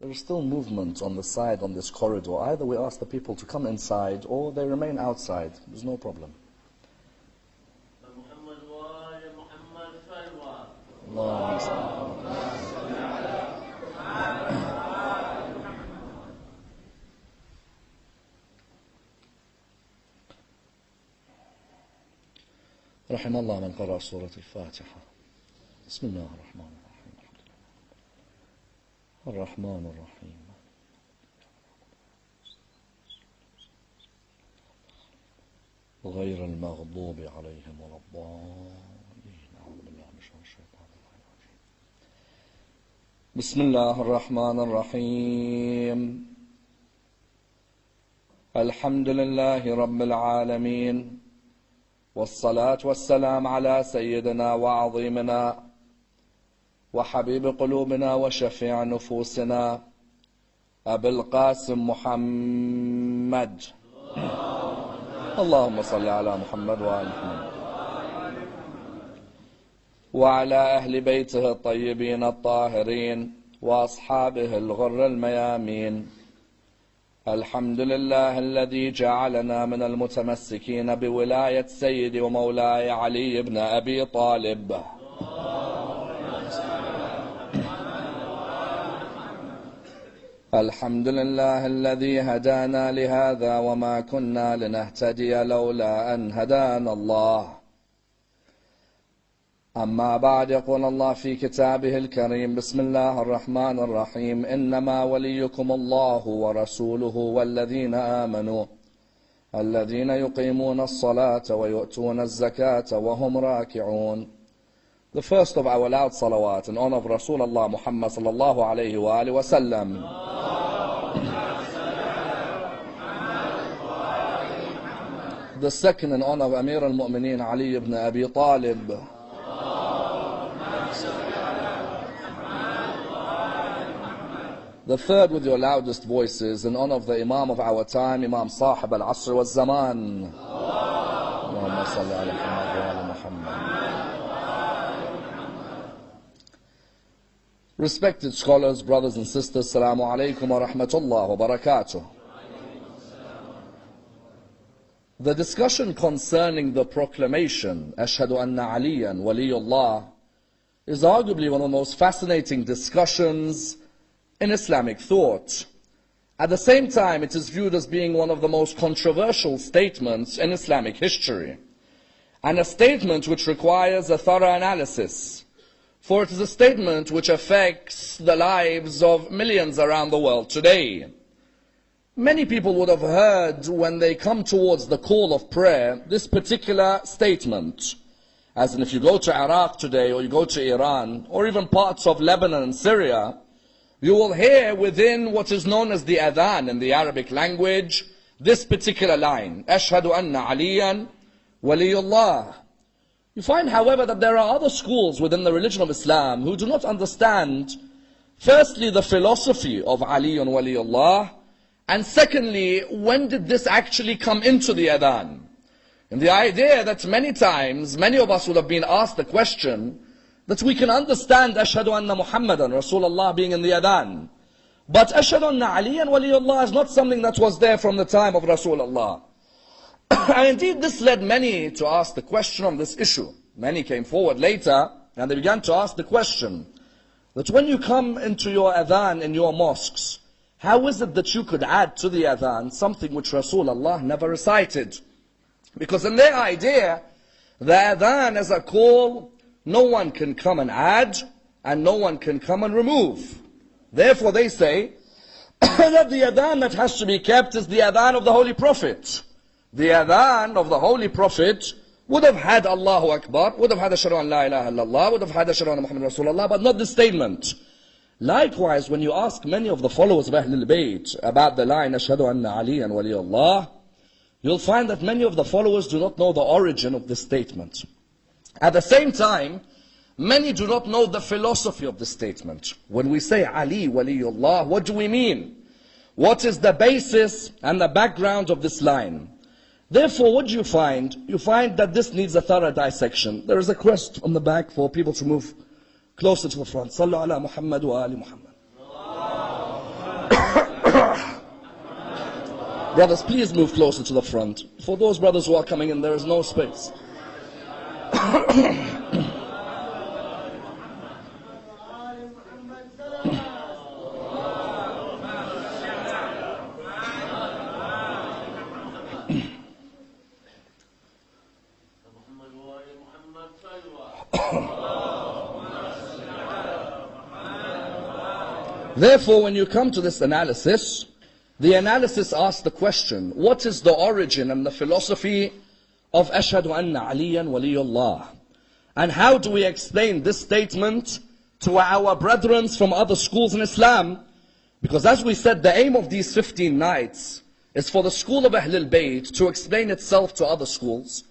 There is still movement on the side, on this corridor. Either we ask the people to come inside or they remain outside. There's no problem. رحم الله من قرأ سورة الفاتحة. بسم الله الرحمن الرحيم. الرحمن الرحيم. غير المغضوب عليهم ولا الضالين. أعوذ بالله من الشيطان الرجيم. بسم الله الرحمن الرحيم. الحمد لله رب العالمين، والصلاة والسلام على سيدنا وعظيمنا وحبيب قلوبنا وشفيع نفوسنا أبي القاسم محمد. اللهم صل على محمد وآل محمد وعلى أهل بيته الطيبين الطاهرين وأصحابه الغر الميامين. الحمد لله الذي جعلنا من المتمسكين بولاية سيدي ومولاي علي بن أبي طالب. الحمد لله الذي هدانا لهذا وما كنا لنهتدي لولا أن هدانا الله. أما بعد، يقول الله في كتابه الكريم: بسم الله الرحمن الرحيم. إنما وليكم الله ورسوله والذين آمنوا الذين يقيمون الصلاة ويؤتون الزكاة وهم راكعون. The first of our loud salawat in honor of Rasulullah Muhammad sallallahu alayhi wa alihi wa sallam. The second in honor of Amir al-Mu'mineen Ali ibn Abi Talib. The third with your loudest voices in honor of the Imam of our time, Imam Sahib al-Asr wal-Zaman. Allahumma salli ala Muhammad wa ala Muhammad. Respected scholars, brothers and sisters, Assalamu alaikum wa rahmatullah wa barakatuh. The discussion concerning the proclamation, Ashhadu anna Aliyan waliyullah, is arguably one of the most fascinating discussions in Islamic thought. At the same time, it is viewed as being one of the most controversial statements in Islamic history, and a statement which requires a thorough analysis, for it is a statement which affects the lives of millions around the world today. Many people would have heard, when they come towards the call of prayer, this particular statement. As in, if you go to Iraq today, or you go to Iran, or even parts of Lebanon and Syria, you will hear within what is known as the Adhan in the Arabic language, this particular line: Ashhadu anna Aliyan waliyullah. You find, however, that there are other schools within the religion of Islam who do not understand, firstly, the philosophy of Aliyun waliyullah, and secondly, when did this actually come into the Adhan? And the idea that many times, many of us would have been asked the question, that we can understand Ashhadu anna Muhammadan Rasulullah being in the Adhan. But Ashhadu anna Aliyan waliyullah is not something that was there from the time of Rasulullah. And indeed this led many to ask the question on this issue. Many came forward later and they began to ask the question that when you come into your Adhan in your mosques, how is it that you could add to the Adhan something which Rasulullah never recited? Because in their idea, the Adhan as a call, no one can come and add, and no one can come and remove. Therefore they say that the Adhan that has to be kept is the Adhan of the Holy Prophet. The Adhan of the Holy Prophet would have had Allahu Akbar, would have had Ashhadu an la ilaha illallah, would have had Ashhadu anna Muhammad Rasulullah, but not this statement. Likewise, when you ask many of the followers of Ahlul Bayt about the line Ashhadu anna Aliyan waliyullah, you'll find that many of the followers do not know the origin of this statement. At the same time, many do not know the philosophy of this statement. When we say Ali waliyullah, what do we mean? What is the basis and the background of this line? Therefore, what do you find? You find that this needs a thorough dissection. There is a request on the back for people to move closer to the front. Sallu ala Muhammad wa ali Muhammad. Brothers, please move closer to the front. For those brothers who are coming in, there is no space. Therefore, when you come to this analysis, the analysis asks the question, what is the origin and the philosophy of Ashhadu anna Aliyan waliyullah? And how do we explain this statement to our brethren from other schools in Islam? Because as we said, the aim of these 15 nights is for the school of Ahlul Bayt to explain itself to other schools,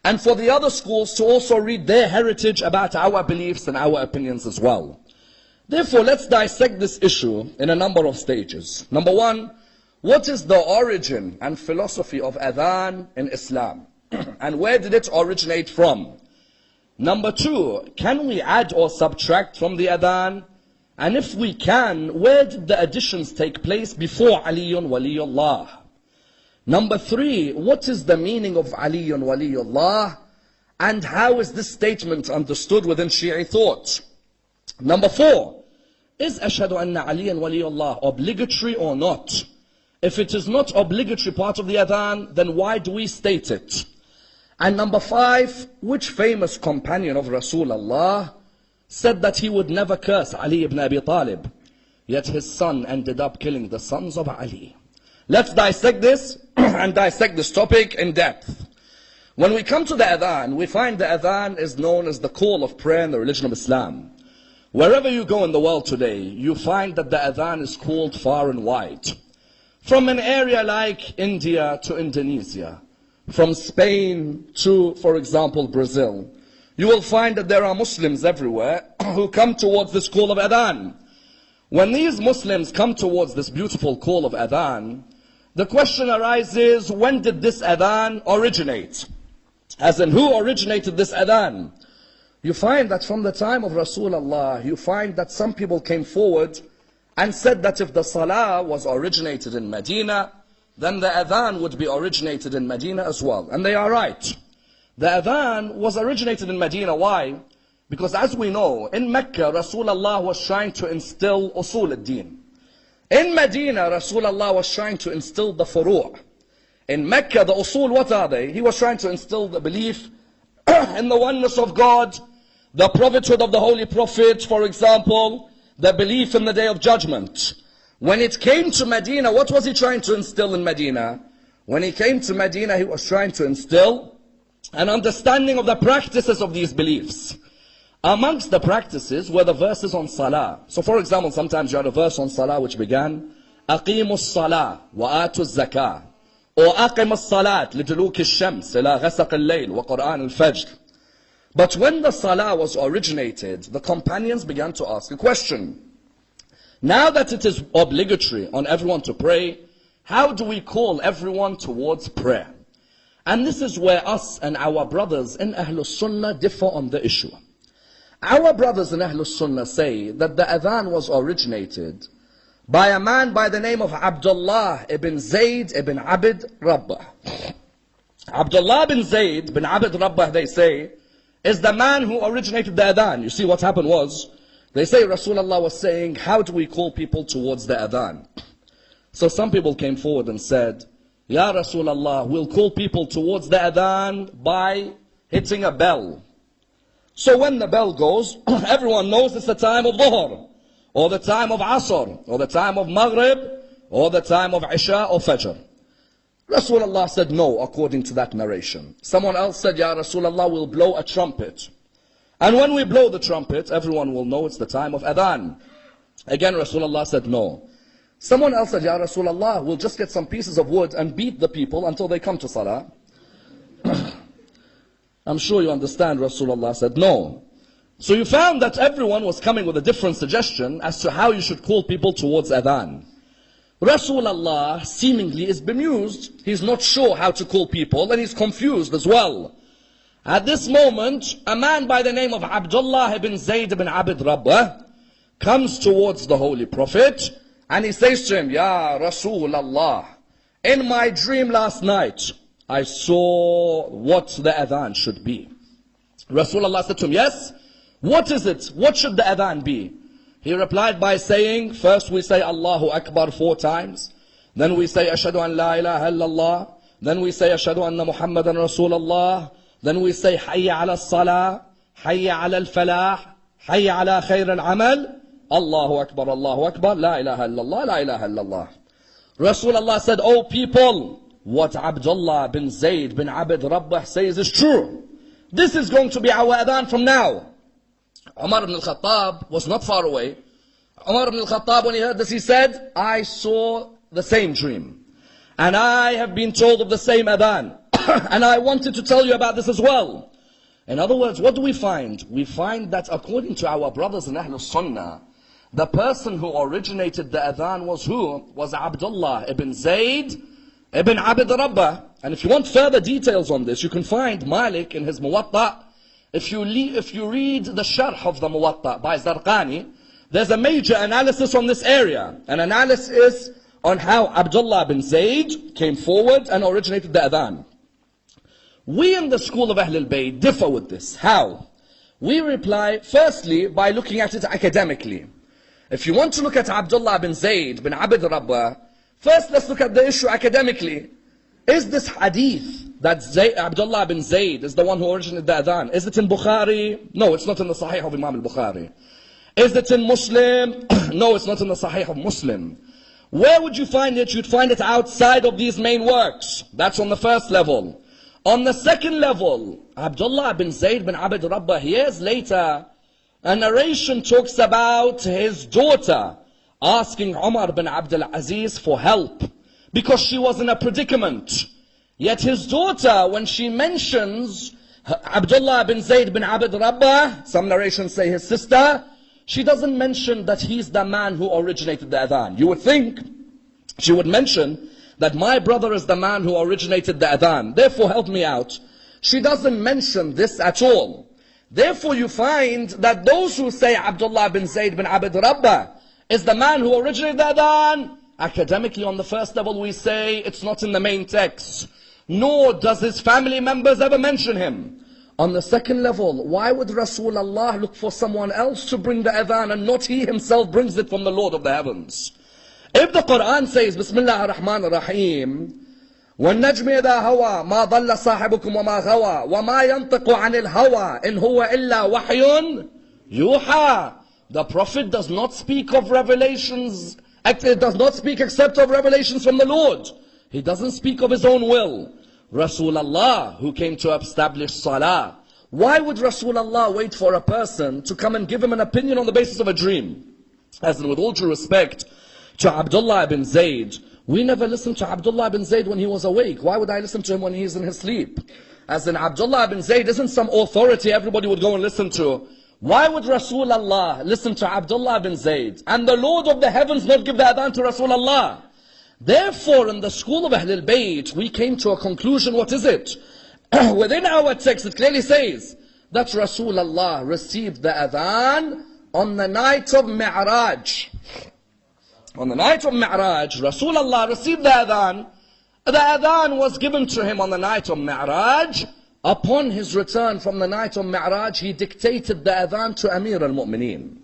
and for the other schools to also read their heritage about our beliefs and our opinions as well. Therefore, let's dissect this issue in a number of stages. Number one, what is the origin and philosophy of Adhan in Islam? And where did it originate from? Number two, can we add or subtract from the Adhan? And if we can, where did the additions take place before Aliyun Waliyullah? Number three, what is the meaning of Aliyun Waliyullah? And how is this statement understood within Shi'i thought? Number four, is Ashhadu anna Aliyan Waliyullah obligatory or not? If it is not obligatory part of the Adhan, then why do we state it? And number five, which famous companion of Rasulullah said that he would never curse Ali ibn Abi Talib, yet his son ended up killing the sons of Ali? Let's dissect this and dissect this topic in depth. When we come to the Adhan, we find the Adhan is known as the call of prayer in the religion of Islam. Wherever you go in the world today, you find that the Adhan is called far and wide. From an area like India to Indonesia, from Spain to, for example, Brazil, you will find that there are Muslims everywhere who come towards this call of Adhan. When these Muslims come towards this beautiful call of Adhan, the question arises, when did this Adhan originate? As in, who originated this Adhan? You find that from the time of Rasulullah, you find that some people came forward and said that if the Salah was originated in Medina, then the Adhan would be originated in Medina as well. And they are right. The Adhan was originated in Medina. Why? Because as we know, in Mecca, Rasulullah was trying to instill usul al-din. In Medina, Rasulullah was trying to instill the furu'. In Mecca, the usul, what are they? He was trying to instill the belief in the oneness of God, the prophethood of the Holy Prophet, for example, the belief in the Day of Judgment. When it came to Medina, what was he trying to instill in Medina? When he came to Medina, he was trying to instill an understanding of the practices of these beliefs. Amongst the practices were the verses on Salah. So for example, sometimes you had a verse on Salah which began, أقيموا الصلاة وآتوا الزكاة or أقم الصلاة لدلوك الشمس إلى غسق الليل وقرآن الفجر. But when the Salah was originated, the companions began to ask a question. Now that it is obligatory on everyone to pray, how do we call everyone towards prayer? And this is where us and our brothers in Ahlul Sunnah differ on the issue. Our brothers in Ahlul Sunnah say that the Adhan was originated by a man by the name of Abdullah ibn Zayd ibn Abd Rabbah. Abdullah ibn Zayd ibn Abd Rabbah, they say, is the man who originated the Adhan. You see, what happened was, they say Rasulullah was saying, how do we call people towards the Adhan? So some people came forward and said, Ya Rasulullah, we'll call people towards the Adhan by hitting a bell. So when the bell goes, everyone knows it's the time of Dhuhr, or the time of Asr, or the time of Maghrib, or the time of Isha or Fajr. Rasulullah said no, according to that narration. Someone else said, Ya Rasulullah, we'll blow a trumpet. And when we blow the trumpet, everyone will know it's the time of Adhan. Again, Rasulullah said no. Someone else said, Ya Rasulullah, we'll just get some pieces of wood and beat the people until they come to Salah. I'm sure you understand, Rasulullah said no. So you found that everyone was coming with a different suggestion as to how you should call people towards Adhan. Rasulullah seemingly is bemused. He's not sure how to call people and he's confused as well. At this moment, a man by the name of Abdullah ibn Zayd ibn Abd Rabbah comes towards the Holy Prophet and he says to him, Ya Rasulullah, in my dream last night, I saw what the adhan should be. Rasulullah said to him, yes, what is it? What should the adhan be? He replied by saying, first we say Allahu Akbar 4 times, then we say Ashhadu an la ilaha illallah, then we say Ashhadu anna Muhammadan Rasulullah, then we say Hayya ala salah, Hayya ala al-falah, Hayya ala khair al-amal, Allahu Akbar, La ilaha illallah, La ilaha illallah. Rasulullah said, oh people, what Abdullah bin Zayd bin Abd Rabbah says is true. This is going to be our adhan from now. Umar ibn al-Khattab was not far away. Umar ibn al-Khattab, when he heard this, he said, I saw the same dream. And I have been told of the same adhan. And I wanted to tell you about this as well. In other words, what do we find? We find that according to our brothers in Ahlul Sunnah, the person who originated the adhan was who? Was Abdullah ibn Zayd ibn Abd Rabbah. And if you want further details on this, you can find Malik in his Muwatta. If you read the Sharh of the Muwatta by Zarqani, there's a major analysis on this area. An analysis on how Abdullah bin Zayd came forward and originated the adhan. We in the school of Ahlul Bayt differ with this. How? We reply, firstly, by looking at it academically. If you want to look at Abdullah bin Zayd bin Abd Rabbah, first let's look at the issue academically. Is this hadith that Abdullah bin Zayd is the one who originated the adhan, is it in Bukhari? No, it's not in the Sahih of Imam al-Bukhari. Is it in Muslim? No, it's not in the Sahih of Muslim. Where would you find it? You'd find it outside of these main works. That's on the first level. On the second level, Abdullah bin Zayd bin Abd Rabbah, years later, a narration talks about his daughter asking Umar bin Abdul Aziz for help because she was in a predicament. Yet his daughter, when she mentions Abdullah bin Zayd bin Abd Rabbah, some narrations say his sister, she doesn't mention that he's the man who originated the adhan. You would think she would mention that my brother is the man who originated the adhan, therefore help me out. She doesn't mention this at all. Therefore you find that those who say Abdullah bin Zayd bin Abd Rabbah is the man who originated the adhan, academically on the first level we say it's not in the main text, nor does his family members ever mention him. On the second level, why would Rasulullah look for someone else to bring the adhan and not he himself brings it from the Lord of the heavens? If the Quran says, Bismillah ar-Rahman ar-Rahim, وَالنَّجْمِ إِذَا هَوَى مَا ضَلَّ صَاحِبُكُمْ وَمَا غَوَى وَمَا يَنْطِقُ عَنِ الْهَوَى إِنْ هُوَ إِلَّا وَحْيٌ يُوحَى. The Prophet does not speak of revelations, it does not speak except of revelations from the Lord. He doesn't speak of his own will. Rasulullah, who came to establish Salah, why would Rasulullah wait for a person to come and give him an opinion on the basis of a dream? As in, with all due respect to Abdullah ibn Zayd, we never listened to Abdullah ibn Zayd when he was awake. Why would I listen to him when he's in his sleep? As in, Abdullah ibn Zayd isn't some authority everybody would go and listen to. Why would Rasulullah listen to Abdullah ibn Zayd and the Lord of the heavens not give the adhan to Rasulullah? Therefore, in the school of Ahlul Bayt, we came to a conclusion. What is it? Within our text, it clearly says that Rasulullah received the adhan on the night of Mi'raj. On the night of Mi'raj, Rasulullah received the adhan. The adhan was given to him on the night of Mi'raj. Upon his return from the night of Mi'raj, he dictated the adhan to Amir al-Mu'mineen.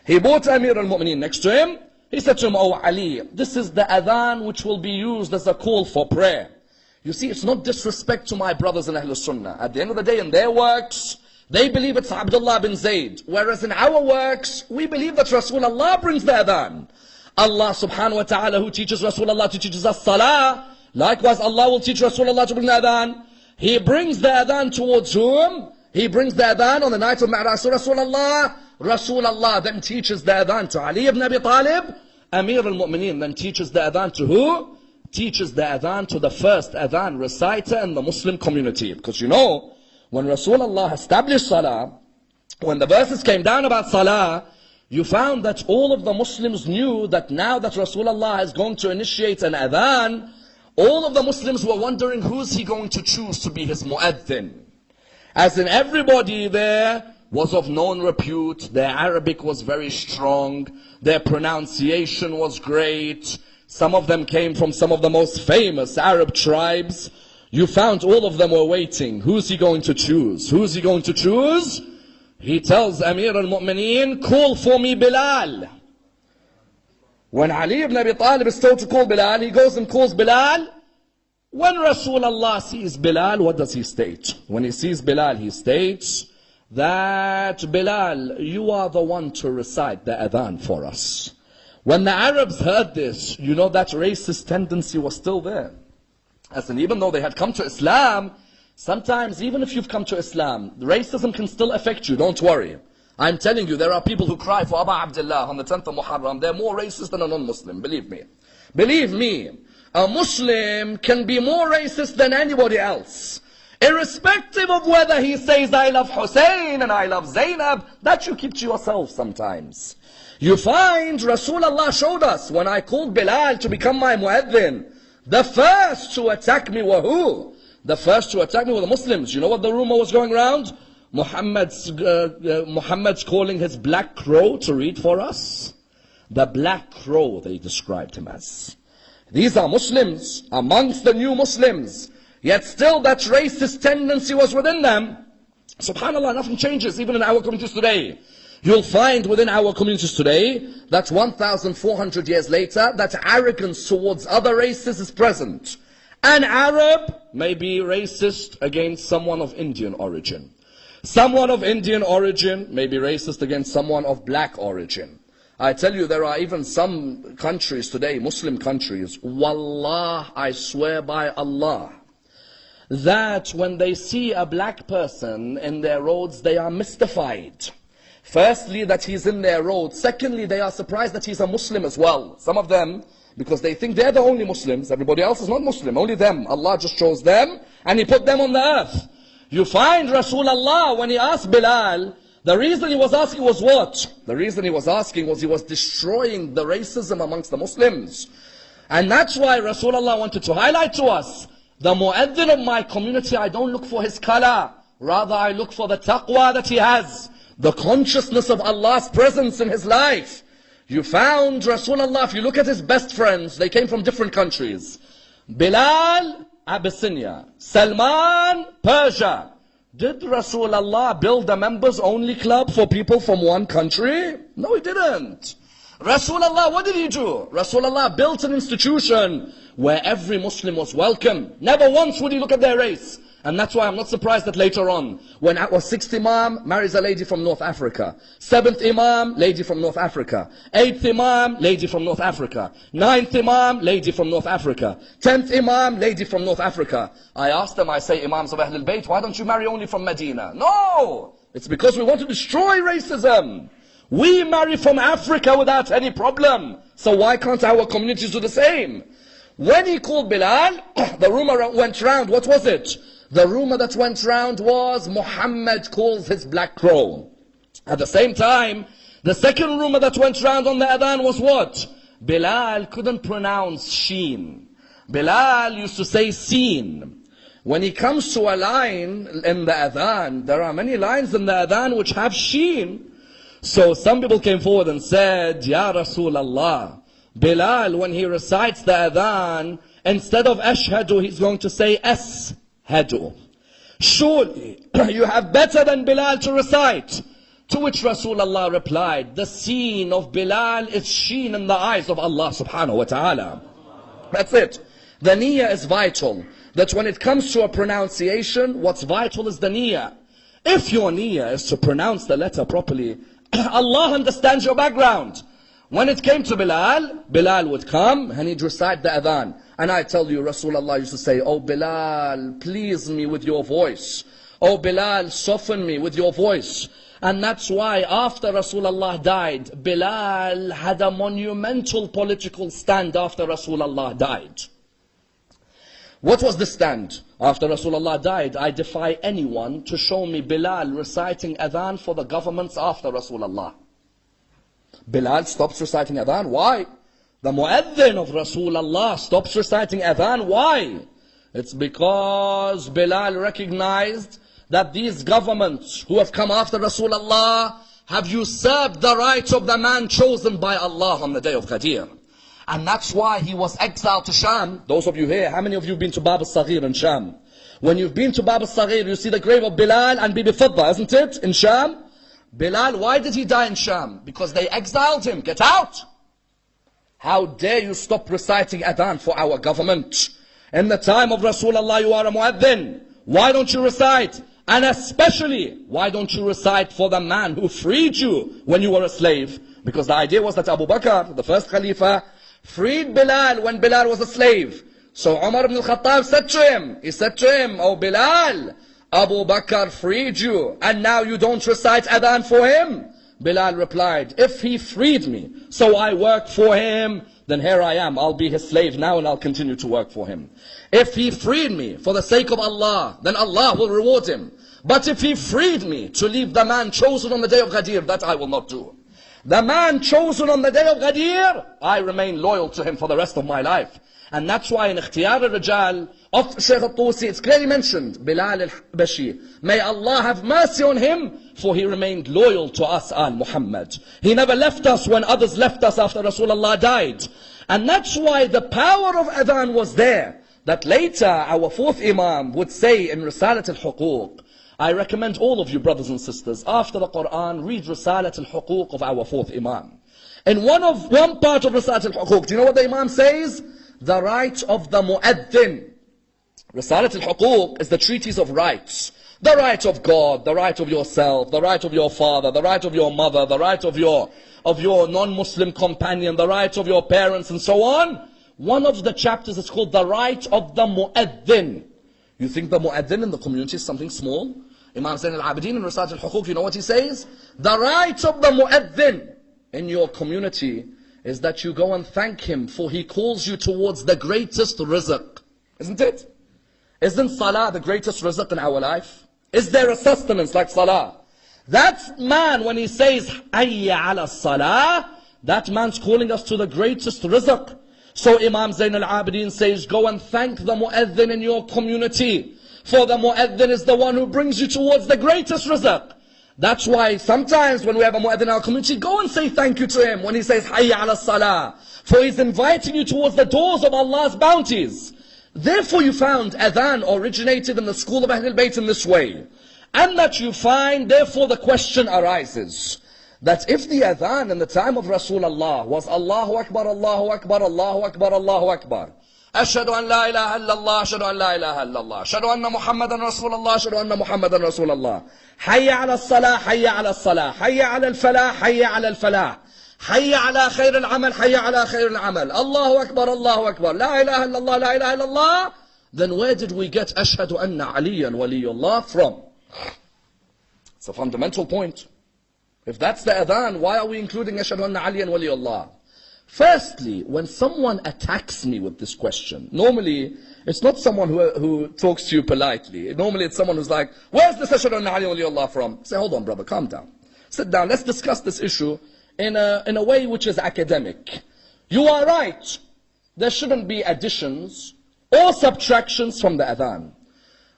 He brought Amir al-Mu'mineen next to him. He said to him, "Oh Ali, this is the adhan which will be used as a call for prayer." You see, it's not disrespect to my brothers in Ahlul Sunnah. At the end of the day, in their works, they believe it's Abdullah bin Zayd. Whereas in our works, we believe that Rasulullah brings the adhan. Allah subhanahu wa ta'ala, who teaches Rasulullah to teach us salah, likewise Allah will teach Rasulullah to bring the adhan. He brings the adhan towards whom? He brings the adhan on the night of Mi'raj. So Rasulullah then teaches the adhan to Ali ibn Abi Talib. Amir al-Mu'mineen then teaches the adhan to who? Teaches the adhan to the first adhan reciter in the Muslim community. Because you know, when Rasulullah established salah, when the verses came down about salah, you found that all of the Muslims knew that now that Rasulullah is going to initiate an adhan, all of the Muslims were wondering who's he going to choose to be his mu'adhin. As in, everybody there was of known repute, their Arabic was very strong, their pronunciation was great, Some of them came from some of the most famous Arab tribes. You found all of them were waiting. Who's he going to choose? Who's he going to choose? He tells Amir al-Mu'mineen, call for me Bilal. When Ali ibn Abi Talib is told to call Bilal, he goes and calls Bilal. When Rasulullah sees Bilal, what does he state? When he sees Bilal, he states that, Bilal, you are the one to recite the adhan for us. When the Arabs heard this, you know that racist tendency was still there. As in, even though they had come to Islam, sometimes even if you've come to Islam, racism can still affect you, don't worry. I'm telling you, there are people who cry for Abu Abdullah on the 10th of Muharram. They're more racist than a non-Muslim, believe me. Believe me, a Muslim can be more racist than anybody else. Irrespective of whether he says, I love Hussein and I love Zainab, that you keep to yourself sometimes. You find Rasulullah showed us, when I called Bilal to become my mueddin, the first to attack me were who? The first to attack me were the Muslims. You know what the rumor was going around? Muhammad's calling his black crow to read for us. The black crow, they described him as. These are Muslims, amongst the new Muslims. Yet still that racist tendency was within them. SubhanAllah, nothing changes even in our communities today. You'll find within our communities today that 1,400 years later, that arrogance towards other races is present. An Arab may be racist against someone of Indian origin. Someone of Indian origin may be racist against someone of black origin. I tell you, there are even some countries today, Muslim countries, Wallah, I swear by Allah, that when they see a black person in their roads, they are mystified. Firstly, that he's in their road. Secondly, they are surprised that he's a Muslim as well. Some of them, because they think they're the only Muslims. Everybody else is not Muslim, only them. Allah just chose them and He put them on the earth. You find Rasulullah, when he asked Bilal, the reason he was asking was what? The reason he was asking was he was destroying the racism amongst the Muslims. And that's why Rasulullah wanted to highlight to us, the mu'adhin of my community, I don't look for his color. Rather, I look for the taqwa that he has. The consciousness of Allah's presence in his life. You found Rasulullah, if you look at his best friends, they came from different countries. Bilal, Abyssinia. Salman, Persia. Did Rasulullah build a members only club for people from one country? No, he didn't. Rasulullah, what did he do? Rasulullah built an institution where every Muslim was welcome. Never once would he look at their race. And that's why I'm not surprised that later on, when our 6th Imam marries a lady from North Africa, 7th Imam, lady from North Africa, 8th Imam, lady from North Africa, 9th Imam, lady from North Africa, 10th Imam, lady from North Africa. I asked them, I say, Imams of Ahlul Bayt, why don't you marry only from Medina? No! It's because we want to destroy racism. We marry from Africa without any problem. So why can't our communities do the same? When he called Bilal, the rumor went round. What was it? The rumor that went round was Muhammad calls his black crow. At the same time, the second rumor that went round on the adhan was what? Bilal couldn't pronounce sheen. Bilal used to say seen. When he comes to a line in the adhan, there are many lines in the adhan which have sheen. So some people came forward and said, Ya Rasulallah, Bilal, when he recites the adhan, instead of ashhadu, he's going to say ashhadu. Surely, you have better than Bilal to recite. To which Rasulullah replied, the seen of Bilal is sheen in the eyes of Allah subhanahu wa ta'ala. That's it. The niyyah is vital. That when it comes to a pronunciation, what's vital is the niyyah. If your niyyah is to pronounce the letter properly, Allah understands your background. When it came to Bilal, Bilal would come and he'd recite the adhan. And I tell you, Rasulullah used to say, oh Bilal, please me with your voice. Oh Bilal, soften me with your voice. And that's why after Rasulullah died, Bilal had a monumental political stand after Rasulullah died. What was the stand? After Rasulullah died, I defy anyone to show me Bilal reciting adhan for the governments after Rasulullah. Bilal stops reciting adhan. Why? The mu'adhin of Rasulullah stops reciting adhan. Why? It's because Bilal recognized that these governments who have come after Rasulullah have usurped the right of the man chosen by Allah on the day of Ghadir. And that's why he was exiled to Sham. Those of you here, how many of you have been to Bab al-Saghir in Sham? When you've been to Bab al-Saghir, you see the grave of Bilal and Bibi Fidda, isn't it? In Sham. Bilal, why did he die in Sham? Because they exiled him. Get out! How dare you stop reciting Adhan for our government? In the time of Rasulullah, you are a muaddin. Why don't you recite? And especially, why don't you recite for the man who freed you when you were a slave? Because the idea was that Abu Bakr, the first Khalifa, freed Bilal when Bilal was a slave. So Umar ibn al-Khattab said to him, oh Bilal, Abu Bakr freed you, and now you don't recite Adhan for him? Bilal replied, if he freed me, so I work for him, then here I am, I'll be his slave now and I'll continue to work for him. If he freed me for the sake of Allah, then Allah will reward him. But if he freed me to leave the man chosen on the day of Ghadir, that I will not do. The man chosen on the day of Ghadir, I remain loyal to him for the rest of my life. And that's why in Ikhtiyar al-Rijal of Shaykh al-Tusi, it's clearly mentioned, Bilal al-Habashi. May Allah have mercy on him, for he remained loyal to us, al-Muhammad. He never left us when others left us after Rasulullah died. And that's why the power of Adhan was there. That later our fourth Imam would say in Risalat al-Huquq, I recommend all of you brothers and sisters, after the Quran, read Risalat al-Huquq of our fourth Imam. In one part of Risalat al-Huquq, do you know what the Imam says? The right of the mu'addin. Risalat al-Huquq is the treatise of rights. The right of God, the right of yourself, the right of your father, the right of your mother, the right of your non-Muslim companion, the right of your parents, and so on. One of the chapters is called the right of the mu'addin. You think the mu'addin in the community is something small? Imam Zain al-Abidin in Risalat al-Huquq, you know what he says? The right of the mu'addin in your community is that you go and thank him, for he calls you towards the greatest rizq. Isn't it? Isn't salah the greatest rizq in our life? Is there a sustenance like salah? That man, when he says, Hayya ala salah, that man's calling us to the greatest rizq. So Imam Zain al-Abidin says, go and thank the mu'adhin in your community. For the mu'adhin is the one who brings you towards the greatest rizq. That's why sometimes when we have a mu'adhin in our community, go and say thank you to him when he says, Hayya ala salah. For he's inviting you towards the doors of Allah's bounties. Therefore you found Adhan originated in the school of Ahlul Bayt in this way. And that you find, therefore the question arises, that if the Adhan in the time of Rasulullah was Allahu Akbar, Allahu Akbar, Allahu Akbar, Allahu Akbar, Ashhadu an la ilaha illallah, Ashhadu an la ilaha illallah, Ashhadu anna Muhammadan Rasulullah, Ashhadu anna Muhammadan Rasulullah, Hayya ala salah, Hayya ala salah, Hayya ala al-falah, Hayya ala al-falah, Hayya ala khayr al-amal, Hayya ala khayr al-amal, Allahu Akbar, Allahu Akbar, La ilaha illallah, La ilaha illallah. Then where did we get Ashhadu anna Aliyan waliyullah from? It's a fundamental point. If that's the Adhan, why are we including Ashhadu anna Aliyan waliyullah? Firstly, when someone attacks me with this question, normally it's not someone who talks to you politely. Normally it's someone who's like, where's this Ashhadu anna Aliyan waliyullah from? Say, hold on brother, calm down. Sit down, let's discuss this issue in a way which is academic. You are right. There shouldn't be additions or subtractions from the Adhan.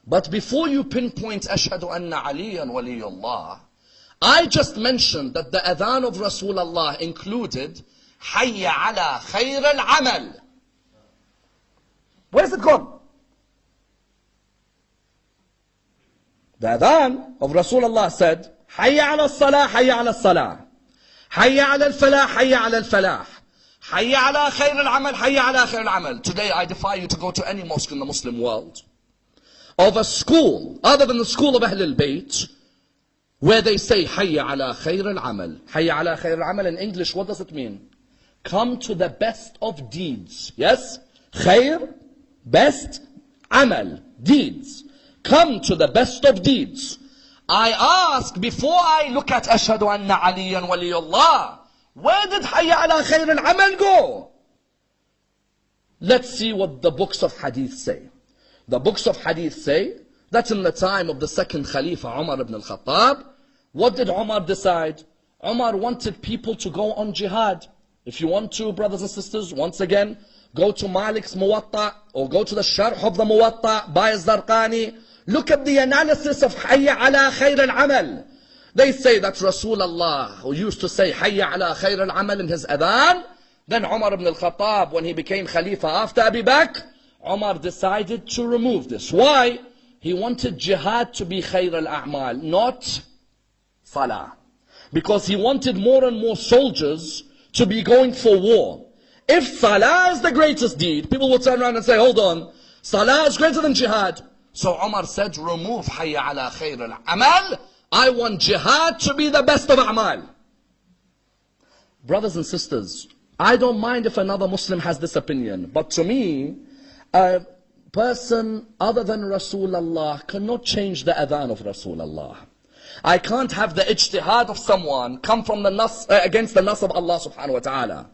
But before you pinpoint Ashhadu anna Aliyan waliyullah, I just mentioned that the Adhan of Rasulullah included Hayya ala khayr al-amal. Where's it gone? The Adhan of Rasulullah said, Hayya ala salah, Hayya ala salah. Hayya ala al-falah, Hayya ala al-falah. Hayya ala khayr al-amal, Hayya ala khayr al-amal. Today I defy you to go to any mosque in the Muslim world of a school, other than the school of Ahlul Bayt, where they say Hayya ala khayr al-amal. Hayya ala khayr al-amal in English, what does it mean? Come to the best of deeds. Yes? Khayr, best, amal, deeds. Come to the best of deeds. I ask, before I look at Ashhadu anna Aliyan waliyullah, where did Hayya ala khayr al-amal go? Let's see what the books of hadith say. The books of hadith say that in the time of the second Khalifa, Umar ibn al-Khattab, what did Umar decide? Umar wanted people to go on jihad. If you want to, brothers and sisters, once again, go to Malik's Muwatta, or go to the Sharh of the Muwatta by Zarqani. Look at the analysis of Hayya ala khayr al-amal. They say that Rasulullah, who used to say Hayya ala khayr al-amal in his adhan, Then Umar ibn al-Khattab, when he became Khalifa after Abu Bakr, Umar decided to remove this. Why? He wanted jihad to be khayr al-a'mal, not salah. Because he wanted more and more soldiers to be going for war. If salah is the greatest deed, people will turn around and say, hold on, salah is greater than jihad. So Umar said, remove hayya ala khayr al-amal. I want jihad to be the best of a'mal. Brothers and sisters, I don't mind if another Muslim has this opinion, but to me, a person other than Rasulullah cannot change the adhan of Rasulullah. I can't have the ijtihad of someone come from the nas, against the nas of Allah subhanahu wa ta'ala.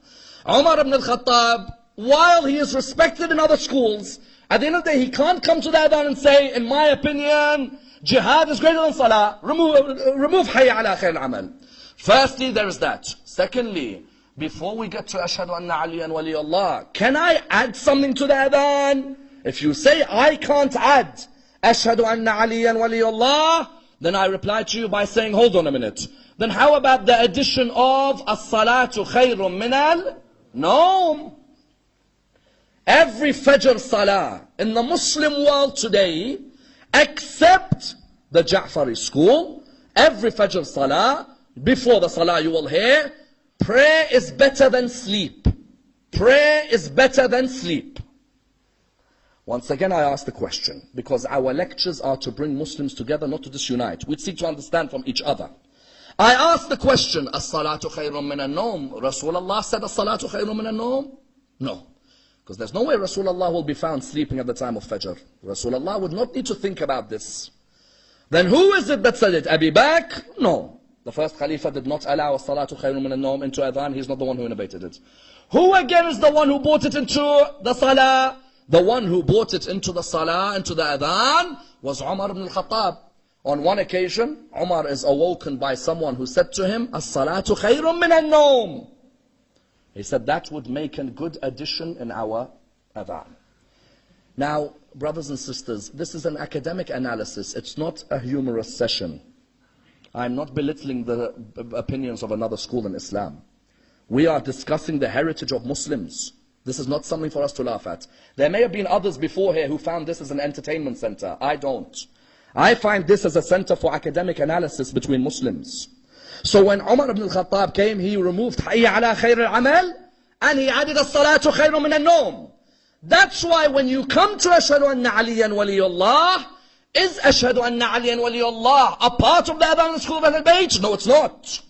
Umar ibn al-Khattab, while he is respected in other schools, at the end of the day he can't come to the adhan and say, in my opinion, jihad is greater than salah. Remove hayya ala khair al-amal. Firstly, there is that. Secondly, before we get to Ashhadu anna Aliyan Waliullah, can I add something to the adhan? If you say I can't add Ashhadu anna Aliyan Waliullah, then I reply to you by saying, hold on a minute. Then how about the addition of as-salatu khayrun min al-nawm? Every Fajr Salah in the Muslim world today, except the Ja'fari school, every Fajr Salah, before the Salah you will hear, prayer is better than sleep. Prayer is better than sleep. Once again I ask the question, because our lectures are to bring Muslims together, not to disunite. We seek to understand from each other. I ask the question, as-salatu khayrun min al-nawm. Rasulullah said as-salatu khayrun min al-nawm? No. Because there's no way Rasulullah will be found sleeping at the time of Fajr. Rasulullah would not need to think about this. Then who is it that said it? Abu Bakr? No. The first Khalifa did not allow as-salatu khayrun min al-nawm into adhan. He's not the one who innovated it. Who again is the one who brought it into the salah? The one who brought it into the salah, into the adhan, was Umar ibn al-Khattab. On one occasion, Umar is awoken by someone who said to him, as-salatu khayrun min al-nawm. He said that would make a good addition in our adhan. Now, brothers and sisters, this is an academic analysis. It's not a humorous session. I'm not belittling the opinions of another school in Islam. We are discussing the heritage of Muslims. This is not something for us to laugh at. There may have been others before here who found this as an entertainment center. I don't. I find this as a center for academic analysis between Muslims. So when Umar ibn al-Khattab came, he removed hayya ala khair al-amal and he added as-salatu khayrun min al-nawm. That's why when you come to Ashhadu anna Aliyan Waliullah, is Ashhadu anna Aliyan Waliullah a part of the adhan school of Ahlul Bayt? No, it's not.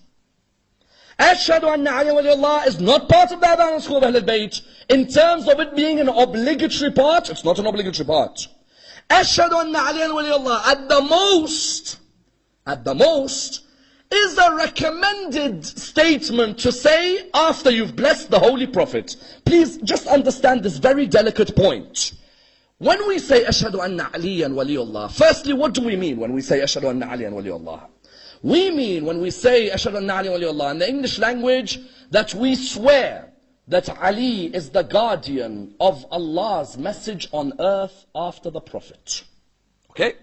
Ashhadu anna Aliyan Waliullah is not part of the adhan school of Ahlul Bayt. In terms of it being an obligatory part, it's not an obligatory part. Ashhadu anna Aliyan Waliullah at the most, is a recommended statement to say after you've blessed the Holy Prophet. Please just understand this very delicate point. When we say Ashhadu anna Aliyan Waliullah, firstly, what do we mean when we say Ashhadu anna Aliyan Waliullah? We mean when we say Ashhadu anna Aliyan Waliullah in the English language that we swear that Ali is the guardian of Allah's message on earth after the Prophet. Okay?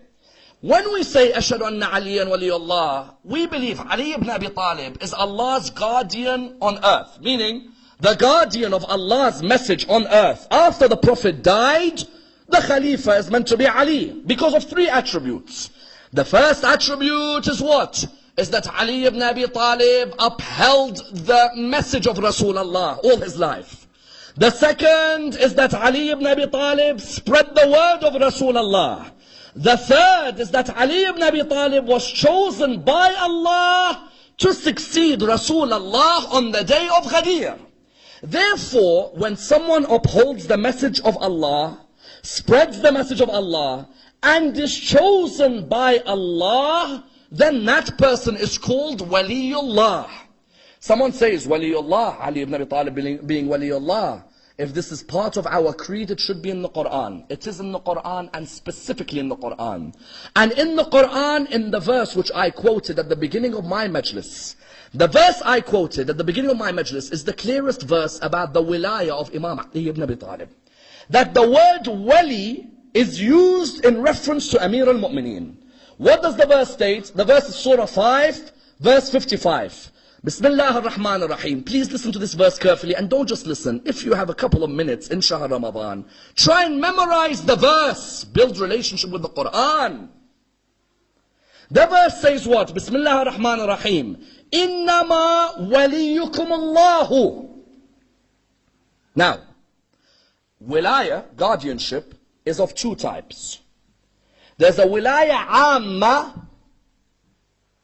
When we say Ashhadu anna Aliyan Waliullah, we believe Ali ibn Abi Talib is Allah's guardian on earth. Meaning, the guardian of Allah's message on earth. After the Prophet died, the Khalifa is meant to be Ali. Because of three attributes. The first attribute is what? Is that Ali ibn Abi Talib upheld the message of Rasulullah all his life. The second is that Ali ibn Abi Talib spread the word of Rasulullah. The third is that Ali ibn Abi Talib was chosen by Allah to succeed Rasulullah on the day of Ghadir. Therefore, when someone upholds the message of Allah, spreads the message of Allah, and is chosen by Allah, then that person is called Waliullah. Someone says Waliullah, Ali ibn Abi Talib being Waliullah. If this is part of our creed, it should be in the Quran. It is in the Quran, and specifically in the Quran. And in the Quran, in the verse which I quoted at the beginning of my majlis, the verse I quoted at the beginning of my majlis is the clearest verse about the wilayah of Imam Ali ibn Abi Talib. That the word wali is used in reference to Amir al-Mu'mineen. What does the verse state? The verse is Surah 5, verse 55. Bismillah ar-Rahman ar-Rahim. Please listen to this verse carefully and don't just listen. If you have a couple of minutes in Shahr Ramadan, try and memorize the verse. Build relationship with the Quran. The verse says what? Bismillah ar-Rahman ar-Rahim. Innama waliyukum Allahu. Now, wilaya, guardianship, is of two types. There's a wilaya amma,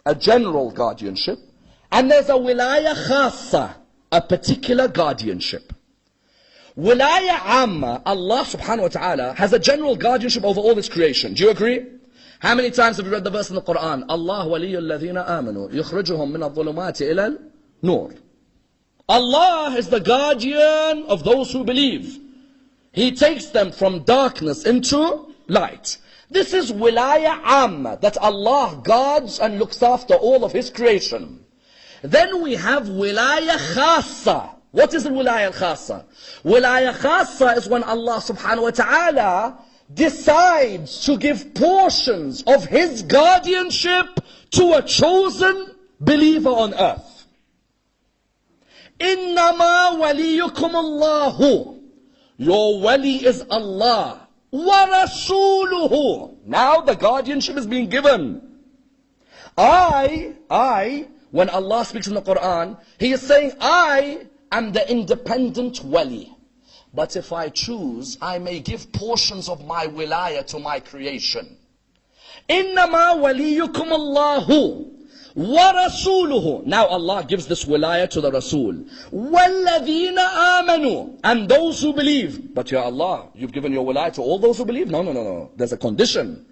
a general guardianship, and there's a wilaya khassa, a particular guardianship. Wilaya amma, Allah subhanahu wa ta'ala has a general guardianship over all His creation. Do you agree? How many times have you read the verse in the Quran? Allah waliyul ladhina amanu, yukhrijuhum min al-dhulumati ila al-nur. Allah is the guardian of those who believe. He takes them from darkness into light. This is wilaya amma, that Allah guards and looks after all of His creation. Then we have wilaya khassa. What is the wilaya khassa? Wilaya khassa is when Allah subhanahu wa ta'ala decides to give portions of His guardianship to a chosen believer on earth. Innama waliyukum Allahu. Your wali is Allah. Wa rasuluhu. Now the guardianship is being given. When Allah speaks in the Quran, He is saying, I am the independent wali. But if I choose, I may give portions of my wilaya to my creation. Innama waliyukum Allahu wa rasuluhu. Now Allah gives this wilaya to the Rasul. Walladhina amanu. And those who believe. But ya Allah, you've given your wilaya to all those who believe? No. There's a condition.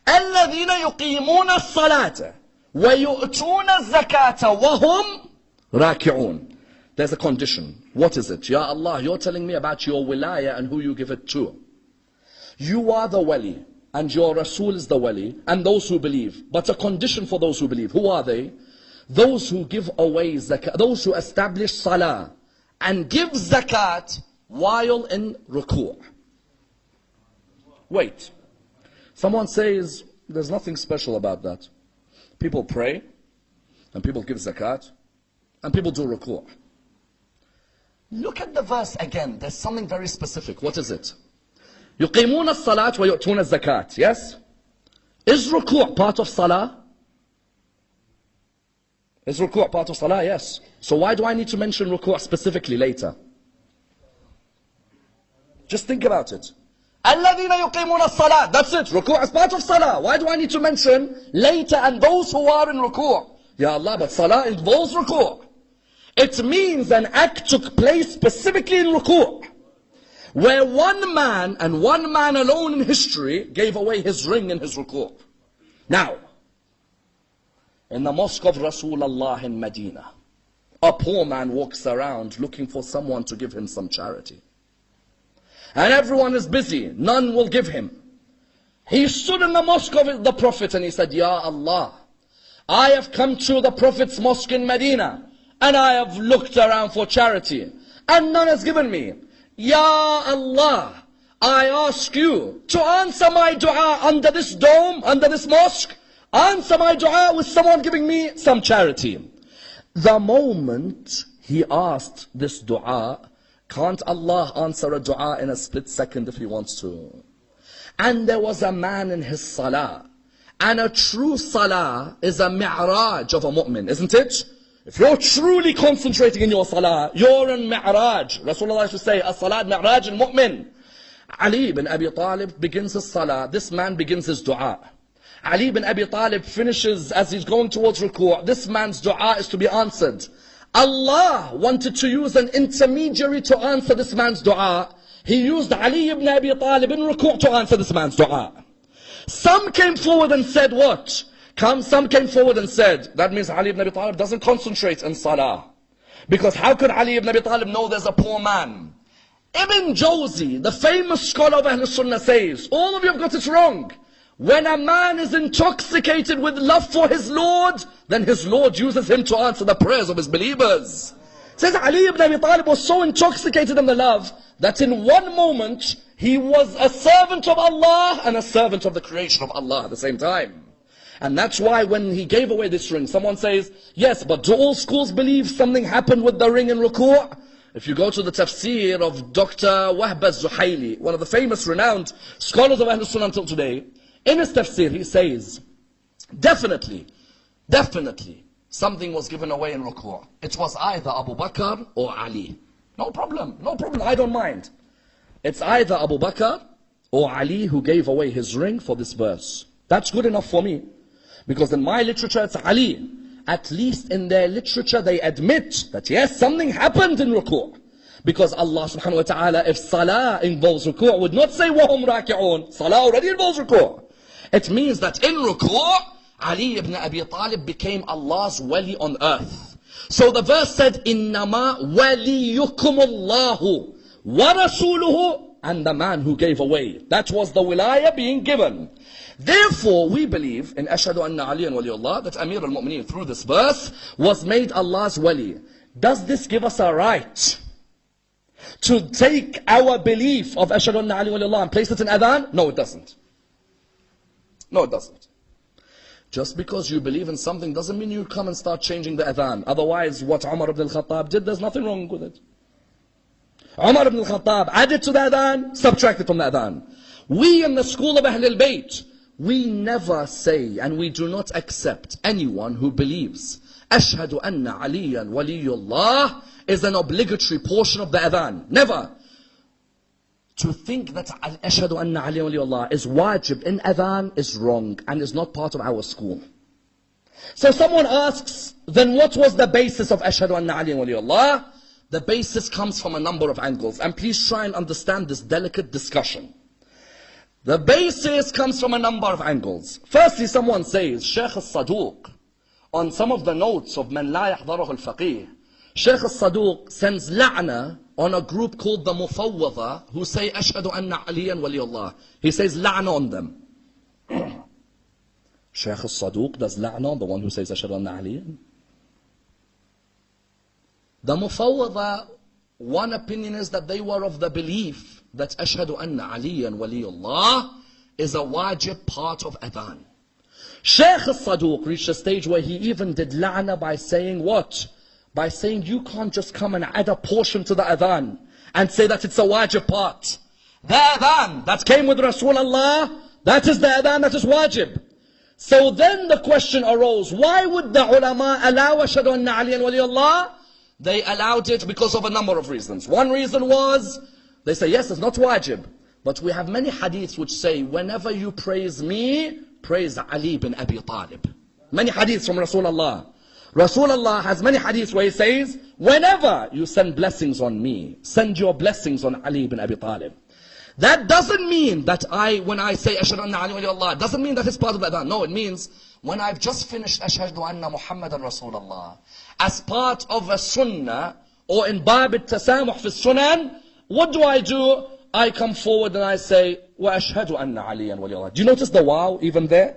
Alladhina yuqimuna as-salata wa yu'tuna az-zakata wa hum raki'un. There's a condition. What is it? Ya Allah, you're telling me about your wilaya and who you give it to. You are the wali, and your Rasul is the wali, and those who believe. But a condition for those who believe. Who are they? Those who give away zakat, those who establish salah, and give zakat while in ruku'. Wait. Someone says, there's nothing special about that. People pray, and people give zakat, and people do ruku'. Look at the verse again. There's something very specific. What is it? يُقِيمُونَ الصَّلَاةِ وَيُؤْتُونَ الزَّكَاةِ. Yes? Is ruku' part of salah? Is ruku' part of salah? Yes. So why do I need to mention ruku' specifically later? Just think about it. الَّذِينَ يُقِيمُونَ الصَّلَاةِ. That's it. Ruku' is part of salah. Why do I need to mention later and those who are in ruku'? Ya Allah, but salah involves ruku'. It means an act took place specifically in ruku', where one man and one man alone in history gave away his ring in his ruku'. Now, in the mosque of Rasulullah in Medina, a poor man walks around looking for someone to give him some charity. And everyone is busy, none will give him. He stood in the mosque of the Prophet and he said, Ya Allah, I have come to the Prophet's mosque in Medina, and I have looked around for charity, and none has given me. Ya Allah, I ask you to answer my dua under this dome, under this mosque. Answer my dua with someone giving me some charity. The moment he asked this dua, can't Allah answer a dua in a split second if He wants to? And there was a man in his salah. And a true salah is a mi'raj of a mu'min, isn't it? If you're truly concentrating in your salah, you're in mi'raj. Rasulullah used to say, as-salat mi'raj al-mu'min. Ali ibn Abi Talib begins his salah. This man begins his dua. Ali ibn Abi Talib finishes as he's going towards ruku'. This man's dua is to be answered. Allah wanted to use an intermediary to answer this man's dua. He used Ali ibn Abi Talib in ruku' to answer this man's dua. Some came forward and said what? Some came forward and said, that means Ali ibn Abi Talib doesn't concentrate in salah. Because how could Ali ibn Abi Talib know there's a poor man? Ibn Jawzi, the famous scholar of Ahl Sunnah, says, all of you have got it wrong. When a man is intoxicated with love for his Lord, then his Lord uses him to answer the prayers of his believers. Says Ali ibn Abi Talib was so intoxicated in the love that in one moment he was a servant of Allah and a servant of the creation of Allah at the same time. And that's why when he gave away this ring, someone says, yes, but do all schools believe something happened with the ring in ruku'? If you go to the tafsir of Dr. Wahb al-Zuhaili, one of the famous, renowned scholars of Ahlul Sunnah until today, in his tafsir he says, definitely, something was given away in ruku'. It was either Abu Bakr or Ali. No problem, I don't mind. It's either Abu Bakr or Ali who gave away his ring for this verse. That's good enough for me. Because in my literature it's Ali. At least in their literature they admit that yes, something happened in ruku'. Because Allah subhanahu wa ta'ala, if salah involves ruku', would not say وَهُمْ رَاكِعُونَ. Salah already involves ruku'. It means that in ruku', Ali ibn Abi Talib became Allah's wali on earth. So the verse said, إِنَّمَا وَلِيُّكُمُ اللَّهُ وَرَسُولُهُ, and the man who gave away. That was the wilaya being given. Therefore, we believe in Ashhadu anna Aliyan Waliullah, that Amir al-Mu'mineen through this verse was made Allah's wali. Does this give us a right to take our belief of Ashhadu anna Ali Waliullah and place it in adhan? No, it doesn't. No, it doesn't. Just because you believe in something doesn't mean you come and start changing the adhan. Otherwise, what Umar ibn al-Khattab did, there's nothing wrong with it. Umar ibn al-Khattab added to the adhan, subtracted from the adhan. We in the school of Ahlul Bayt, we never say and we do not accept anyone who believes Ashhadu anna Aliyan Waliyullah is an obligatory portion of the adhan. Never. To think that Ashhadu anna Aliyan Waliyullah is wajib in adhan is wrong and is not part of our school. So someone asks, then what was the basis of Ashhadu anna Aliyan Waliyullah? The basis comes from a number of angles. And please try and understand this delicate discussion. The basis comes from a number of angles. Firstly, someone says, Shaykh al-Saduq, on some of the notes of Man La Yahdarahu al-Faqih, Shaykh al-Saduq sends la'na on a group called the Mufawwada, who say, Ashhadu anna Aliyan Waliyullah. He says la'na on them. Shaykh al-Saduq does la'na on the one who says, Ashhadu anna Aliyan. The Mufawwada, one opinion is that they were of the belief that Ashhadu anna Aliyan Waliyullah is a wajib part of adhan. Shaykh al-Saduq reached a stage where he even did la'na by saying what? By saying you can't just come and add a portion to the adhan and say that it's a wajib part. The adhan that came with Rasulullah, that is the adhan that is wajib. So then the question arose, why would the ulama allow Ashhadu anna Aliyan Waliyullah? They allowed it because of a number of reasons. One reason was, they say, yes, it's not wajib. But we have many hadiths which say, whenever you praise me, praise Ali bin Abi Talib. Many hadiths from Rasulullah. Rasulullah has many hadiths where he says, whenever you send blessings on me, send your blessings on Ali bin Abi Talib. That doesn't mean that when I say Ashhadu anna Ali Waliyullah, doesn't mean that it's part of the adhan. No, it means when I've just finished Ashhadu anna Muhammadan Rasulullah, as part of a sunnah, or in bab al-tasamuh fi sunan, what do? I come forward and I say, wa ashhadu anna Aliyan Waliyullah. Do you notice the wow even there?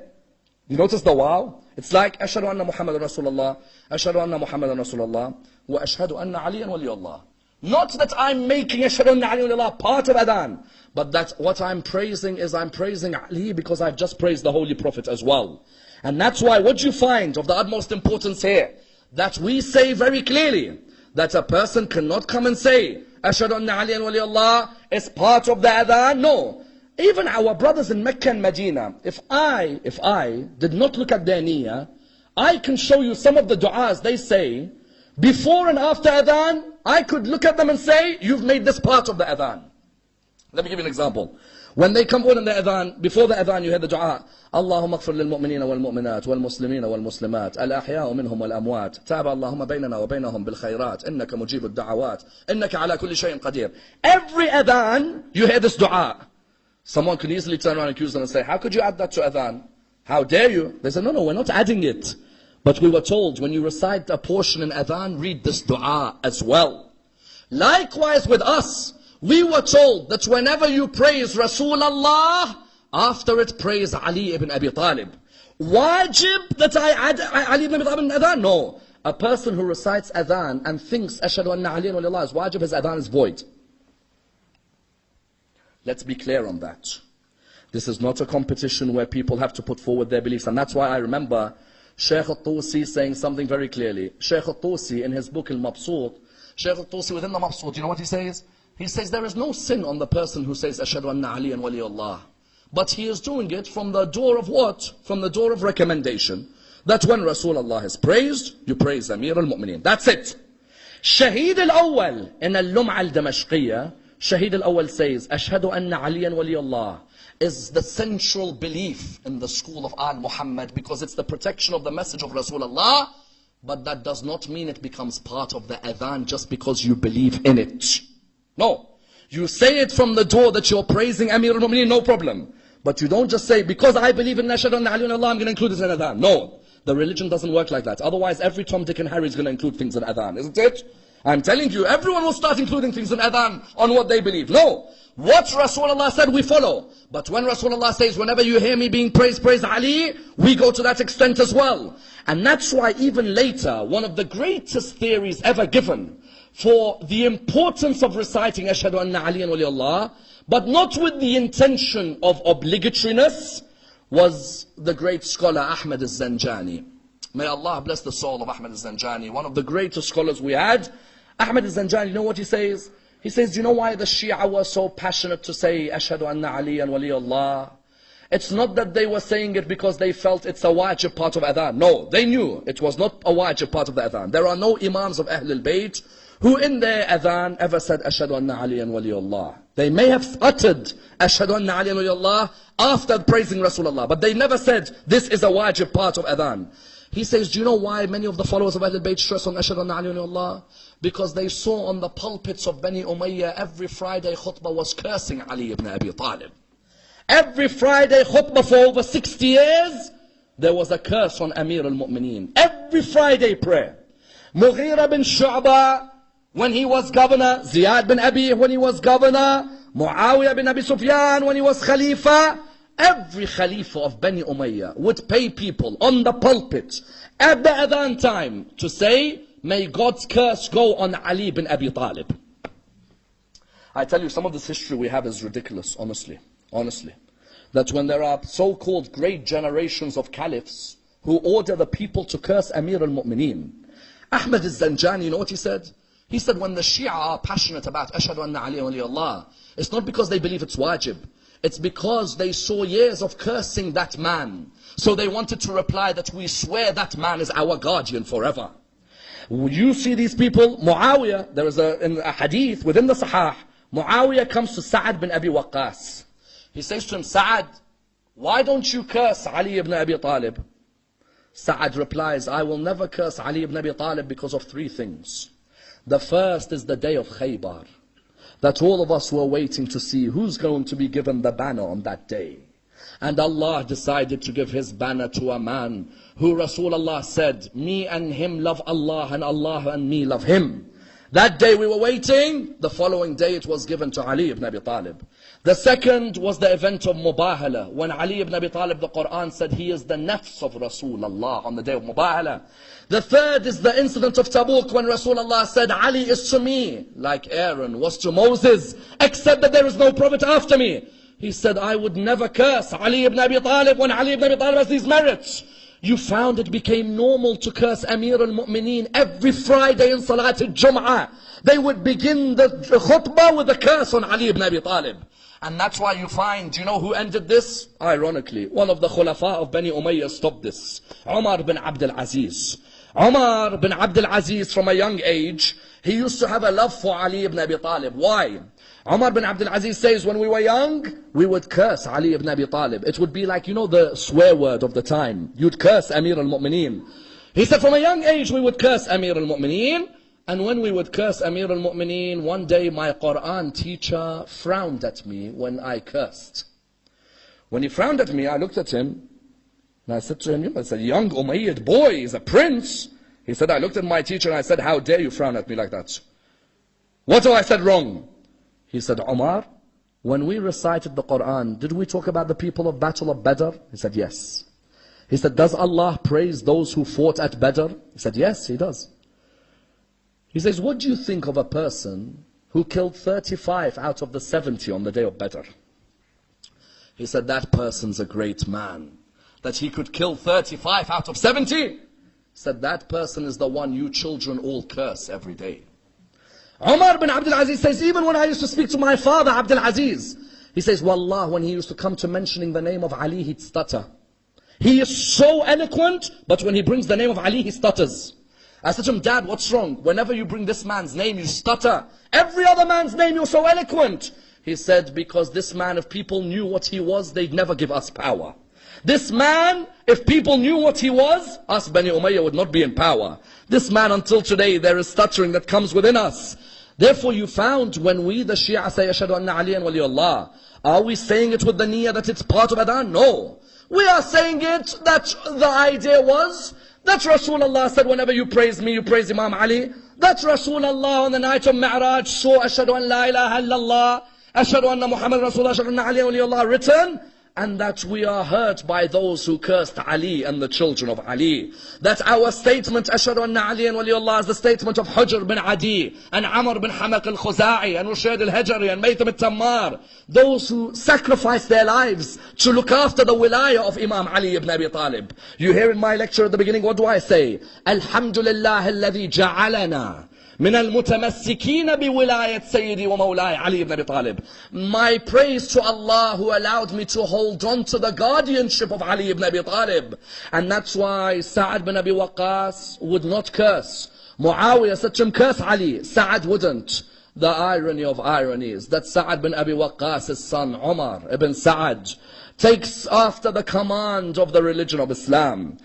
You notice the wow? It's like Ashhadu anna Muhammadan Rasulullah, Ashhadu anna Muhammadan Rasulullah, wa ashhadu anna Aliyan Waliyullah. Not that I'm making Ashhadu anna Aliyan Waliyullah part of adhan, but that what I'm praising is I'm praising Ali because I've just praised the Holy Prophet as well. And that's why what you find of the utmost importance here, that we say very clearly that a person cannot come and say Ashhadu anna Aliyan Waliyullah is part of the adhan. No. Even our brothers in Mecca and Medina, if I did not look at their niyyah, I can show you some of the du'as they say before and after adhan. I could look at them and say, you've made this part of the adhan. Let me give you an example. When they come on in the adhan, before the adhan you hear the dua, Allahumma ighfir lil mu'minina wal mu'minat wal muslimina wal muslimat al ahya'u minhum wal amwat taba Allahumma baynana wa baynahum bil khayrat innaka mujibu ad-da'awat innaka ala kulli shay'in qadir. Every adhan you hear this dua. Someone could easily turn around and accuse them and say, how could you add that to adhan? How dare you? They say, no, we're not adding it. But we were told, when you recite a portion in adhan, read this dua as well. Likewise with us, we were told that whenever you praise Rasulullah, after it praise Ali ibn Abi Talib. Wajib that I add Ali ibn Abi Talib in adhan? No. A person who recites adhan and thinks Ashhadu anna Aliyan Waliyullah is wajib, his adhan is void. Let's be clear on that. This is not a competition where people have to put forward their beliefs. And that's why I remember Shaykh al-Tusi saying something very clearly. Shaykh al-Tusi in his book Al-Mabsut, Shaykh al-Tusi within the Mabsut, you know what he says? He says there is no sin on the person who says Ashhadu anna Aliyan waliyullah. But he is doing it from the door of what? From the door of recommendation. That when Rasulullah is praised, you praise Amir al-Mu'mineen. That's it. Shaheed al-Awwal in al-Lum'a al-Damashqiyya, Shaheed al-Awwal says, Ashhadu anna Aliyan waliyullah is the central belief in the school of Al Muhammad because it's the protection of the message of Rasulullah, but that does not mean it becomes part of the adhan just because you believe in it. No. You say it from the door that you're praising Amir al-Mu'mineen, no problem. But you don't just say, because I believe in Ashhadu anna Aliyan waliyullah, I'm going to include it in adhan. No. The religion doesn't work like that. Otherwise, every Tom, Dick and Harry is going to include things in adhan, isn't it? I'm telling you, everyone will start including things in adhan on what they believe. No. What Rasulullah said, we follow. But when Rasulullah says, whenever you hear me being praised, praise Ali, we go to that extent as well. And that's why even later, one of the greatest theories ever given for the importance of reciting Ashhadu anna Aliyan waliyullah, but not with the intention of obligatoriness, was the great scholar Ahmad al-Zanjani. May Allah bless the soul of Ahmad al-Zanjani, one of the greatest scholars we had. Ahmad al-Zanjani, you know what he says? He says, do you know why the Shia were so passionate to say Ashhadu anna Aliyan waliyullah? It's not that they were saying it because they felt it's a wajib part of adhan. No, they knew it was not a wajib part of the adhan. There are no imams of Ahlul Bayt who in their adhan ever said Ashhadu anna Aliyan waliyullah. They may have uttered Ashhadu anna Aliyan waliyullah after praising Rasulullah, but they never said this is a wajib part of adhan. He says, do you know why many of the followers of Ahlul Bayt stress on Ashhadu anna Aliyan waliyullah? Because they saw on the pulpits of Bani Umayyah every Friday khutbah was cursing Ali ibn Abi Talib. Every Friday khutbah for over 60 years, there was a curse on Amir al-Mu'mineen. Every Friday prayer. Mughira bin Shu'bah, when he was governor, Ziyad bin Abi when he was governor, Muawiyah bin Abi Sufyan when he was Khalifa, every Khalifa of Bani Umayyah would pay people on the pulpit at the adhan time to say, may God's curse go on Ali bin Abi Talib. I tell you, some of this history we have is ridiculous, honestly. Honestly. That when there are so-called great generations of caliphs who order the people to curse Amir al-Mu'mineen. Ahmad al-Zanjani, you know what he said? He said when the Shia are passionate about Ashhadu anna Aliyan waliyullah, it's not because they believe it's wajib. It's because they saw years of cursing that man. So they wanted to reply that we swear that man is our guardian forever. You see these people, Muawiyah, there is in a hadith within the Sahih, Muawiyah comes to Sa'ad bin Abi Waqqas. He says to him, Sa'ad, why don't you curse Ali ibn Abi Talib? Sa'ad replies, I will never curse Ali ibn Abi Talib because of three things. The first is the day of Khaybar. That all of us were waiting to see who's going to be given the banner on that day. And Allah decided to give His banner to a man who Rasulullah said, me and him love Allah and Allah and me love him. That day we were waiting, the following day it was given to Ali ibn Abi Talib. The second was the event of Mubahala, when Ali ibn Abi Talib, the Quran said he is the nafs of Rasulullah on the day of Mubahala. The third is the incident of Tabuk, when Rasulullah said, Ali is to me, like Aaron was to Moses, except that there is no prophet after me. He said, I would never curse Ali ibn Abi Talib when Ali ibn Abi Talib has these merits. You found it became normal to curse Amir al-Mu'mineen every Friday in Salat al-Jum'ah. They would begin the khutbah with a curse on Ali ibn Abi Talib. And that's why you find, you know who ended this? Ironically, one of the Khulafa of Bani Umayyah stopped this. Umar bin Abdul Aziz. Umar bin Abdul Aziz, from a young age, he used to have a love for Ali ibn Abi Talib. Why? Umar bin Abdul Aziz says, when we were young, we would curse Ali ibn Abi Talib. It would be like, you know, the swear word of the time. You'd curse Amir al-Mu'mineen. He said, from a young age, we would curse Amir al-Mu'mineen. And when we would curse Amir al-Mu'mineen, one day my Quran teacher frowned at me when I cursed. When he frowned at me, I looked at him, and I said to him, it's a young Umayyad boy, he's a prince. He said, I looked at my teacher and I said, how dare you frown at me like that? What have I said wrong? He said, Umar, when we recited the Quran, did we talk about the people of Battle of Badr? He said, yes. He said, does Allah praise those who fought at Badr? He said, yes, He does. He says, what do you think of a person who killed 35 out of the 70 on the day of Badr? He said, that person's a great man. That he could kill 35 out of 70. He said, that person is the one you children all curse every day. Umar bin Abdul Aziz says, even when I used to speak to my father, Abdul Aziz, he says, Wallah, when he used to come to mentioning the name of Ali, he'd stutter. He is so eloquent, but when he brings the name of Ali, he stutters. I said to him, Dad, what's wrong? Whenever you bring this man's name, you stutter. Every other man's name, you're so eloquent. He said, because this man, if people knew what he was, they'd never give us power. This man, if people knew what he was, us Bani Umayyah would not be in power. This man, until today, there is stuttering that comes within us. Therefore, you found when we, the Shia, say, Ashhadu anna Aliyan waliyullah, are we saying it with the niyyah that it's part of Adhan? No. We are saying it that the idea was that Rasulullah said, whenever you praise me, you praise Imam Ali. That Rasulullah on the night of Mi'raj saw Ashhadu an la ilaha illallah, Ashhadu anna Muhammad Rasulullah, Ashhadu anna Aliyan waliyullah written. And that we are hurt by those who cursed Ali and the children of Ali. That our statement, Ashhadu anna Aliyan waliyullah, is the statement of Hujr bin Adi, and Amr bin Hamaq al-Khuza'i, and Rushayd al-Hajari, and Maytham al-Tammar. Those who sacrificed their lives to look after the wilayah of Imam Ali ibn Abi Talib. You hear in my lecture at the beginning, what do I say? Alhamdulillah alladhi ja'alana من المتمسكين بولاية سيدي ومولاي علي ibn Abi Talib. My praise to Allah who allowed me to hold on to the guardianship of Ali ibn Abi Talib. And that's why Sa'ad bin Abi Waqqas would not curse. Muawiyah said to him, curse Ali. Sa'ad wouldn't. The irony of ironies, that Sa'ad bin Abi Waqqas' son Umar ibn Sa'ad takes after the command of the religion of Islam.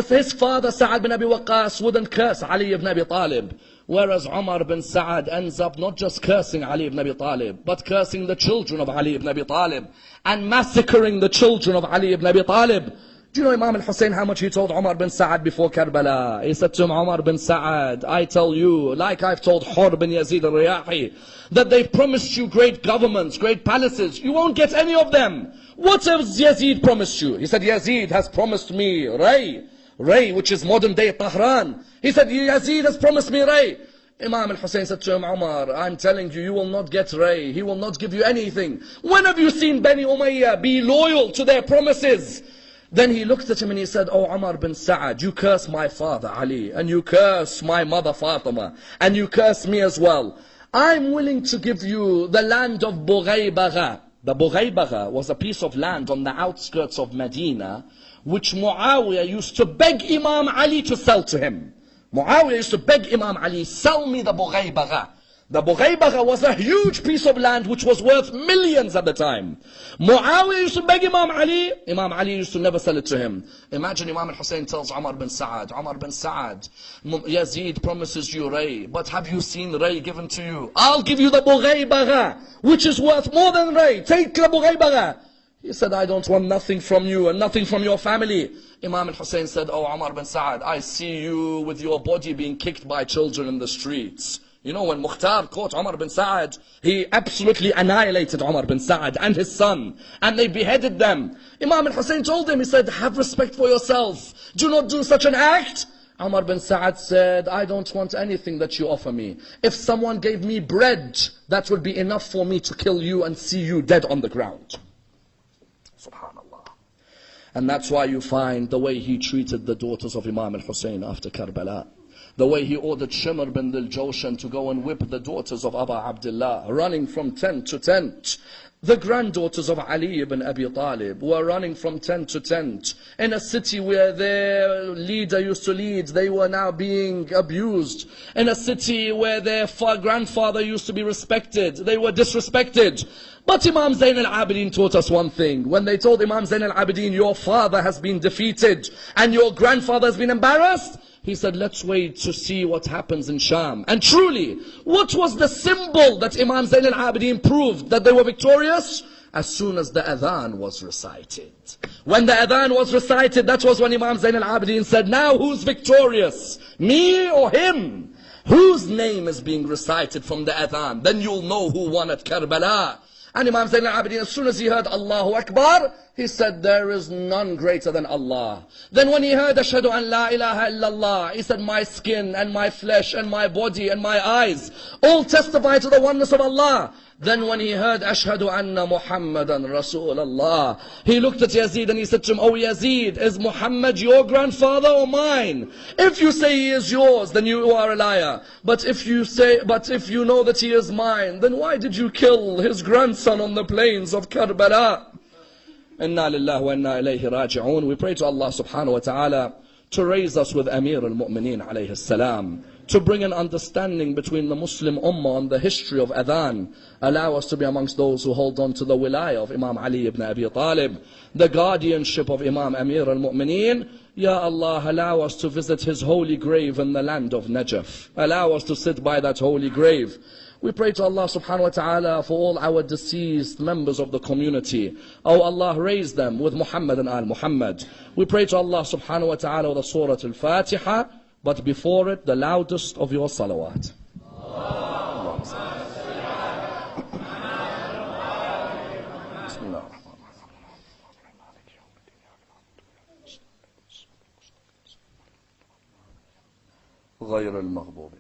His father Sa'ad bin Abi Waqqas wouldn't curse Ali ibn Abi Talib. Whereas Umar bin Sa'ad ends up not just cursing Ali ibn Abi Talib, but cursing the children of Ali ibn Abi Talib, and massacring the children of Ali ibn Abi Talib. Do you know Imam al-Hussein how much he told Umar bin Sa'ad before Karbala? He said to him, Umar bin Sa'ad, I tell you, like I've told Hur bin Yazid al-Riyahi, that they've promised you great governments, great palaces. You won't get any of them. What has Yazid promised you? He said, Yazid has promised me Ray, which is modern day Tehran. He said, Yazid has promised me Ray. Imam al-Hussein said to him, Umar, I'm telling you, you will not get Ray. He will not give you anything. When have you seen Bani Umayyah be loyal to their promises? Then he looked at him and he said, Oh Umar bin Sa'ad, you curse my father Ali, and you curse my mother Fatima, and you curse me as well. I'm willing to give you the land of Bughaybagha. The Bughaybagha was a piece of land on the outskirts of Medina, which Muawiyah used to beg Imam Ali to sell to him. Muawiyah used to beg Imam Ali, sell me the Bughaybagha. The Bughaybagha was a huge piece of land which was worth millions at the time. Muawiyah used to beg Imam Ali. Imam Ali used to never sell it to him. Imagine Imam al-Hussein tells Umar bin Sa'ad, Yazid promises you Ray, but have you seen Ray given to you? I'll give you the Bughaybagha, which is worth more than Ray. Take the Bughaybagha. He said, I don't want nothing from you and nothing from your family. Imam al-Hussein said, Oh Umar bin Sa'ad, I see you with your body being kicked by children in the streets. You know, when Mukhtar caught Umar bin Sa'ad, he absolutely annihilated Umar bin Sa'ad and his son, and they beheaded them. Imam al-Hussein told him, he said, have respect for yourself. Do not do such an act. Umar bin Sa'ad said, I don't want anything that you offer me. If someone gave me bread, that would be enough for me to kill you and see you dead on the ground. Subhanallah. And that's why you find the way he treated the daughters of Imam al-Hussein after Karbala. The way he ordered Shimr bin al-Jawshan to go and whip the daughters of Aba Abdullah, running from tent to tent. The granddaughters of Ali ibn Abi Talib were running from tent to tent. In a city where their leader used to lead, they were now being abused. In a city where their grandfather used to be respected, they were disrespected. But Imam Zayn al-Abidin taught us one thing. When they told Imam Zayn al-Abidin, your father has been defeated and your grandfather has been embarrassed, he said, let's wait to see what happens in Sham. And truly, what was the symbol that Imam Zayn al-Abidin proved that they were victorious? As soon as the Adhan was recited. When the Adhan was recited, that was when Imam Zayn al-Abidin said, now who's victorious? Me or him? Whose name is being recited from the Adhan? Then you'll know who won at Karbala. And Imam Zayn al-Abidin, as soon as he heard Allahu Akbar, he said, there is none greater than Allah. Then when he heard Ashhadu an la ilaha illallah, he said, my skin and my flesh and my body and my eyes all testify to the oneness of Allah. Then when he heard Ashhadu anna Muhammadan Rasulullah, he looked at Yazid and he said to him, "Oh Yazid, is Muhammad your grandfather or mine? If you say he is yours, then you are a liar. But if you know that he is mine, then why did you kill his grandson on the plains of Karbala?" Inna lillahi wa inna ilayhi raji'un. We pray to Allah subhanahu wa ta'ala to raise us with Amir al-Mu'mineen alayhi salam, to bring an understanding between the Muslim Ummah on the history of Adhan. Allow us to be amongst those who hold on to the wilayah of Imam Ali ibn Abi Talib, the guardianship of Imam Amir al-Mu'mineen. Ya Allah, allow us to visit his holy grave in the land of Najaf. Allow us to sit by that holy grave. We pray to Allah subhanahu wa ta'ala for all our deceased members of the community. Oh Allah, raise them with Muhammad and al-Muhammad. We pray to Allah subhanahu wa ta'ala with the Surah Al-Fatiha, but before it, the loudest of your salawat. غير المغضوب